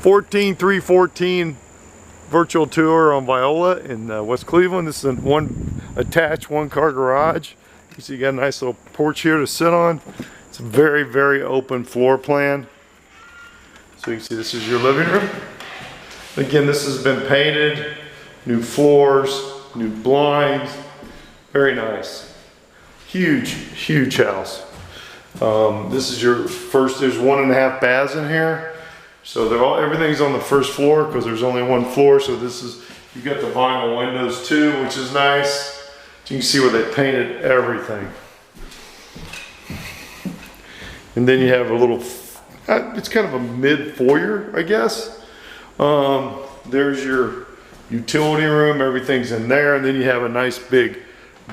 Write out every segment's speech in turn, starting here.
14314 virtual tour on Viola in West Cleveland. This is one attached one-car garage. You see, you got a nice little porch here to sit on. It's a very, very open floor plan. So you can see this is your living room. Again, this has been painted, new floors, new blinds. Very nice. Huge, huge house. This is your first, there's 1.5 baths in here. So they're all, everything's on the first floor because there's only one floor. So this is, you got the vinyl windows too, which is nice. So you can see where they painted everything. And then you have a little, it's kind of a mid foyer, I guess. There's your utility room, everything's in there. And then you have a nice big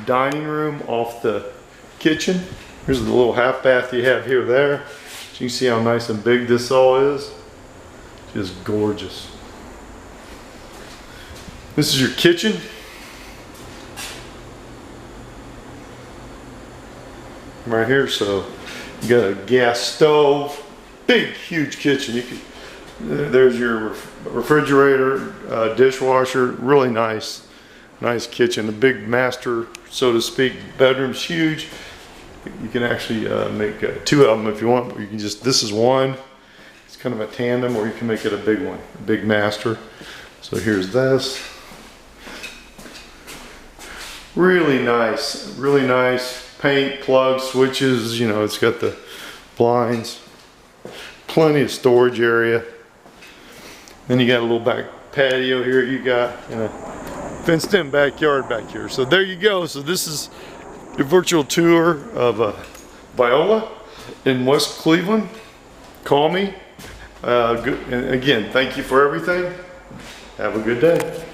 dining room off the kitchen. Here's the little half bath you have here there. So you can see how nice and big this all is. Just gorgeous. This is your kitchen. Right here, so you got a gas stove, big, huge kitchen. You can, there's your refrigerator, dishwasher, really nice kitchen. The big master, so to speak, bedroom's huge. You can actually make 2 of them if you want, but you can just, this is one. It's kind of a tandem, or you can make it a big one, a big master. So here's this. Really nice paint, plugs, switches, you know, it's got the blinds, plenty of storage area. Then you got a little back patio here, you got a fenced in backyard back here. So there you go. So this is your virtual tour of Viola in West Cleveland. Call me. And again, thank you for everything. Have a good day.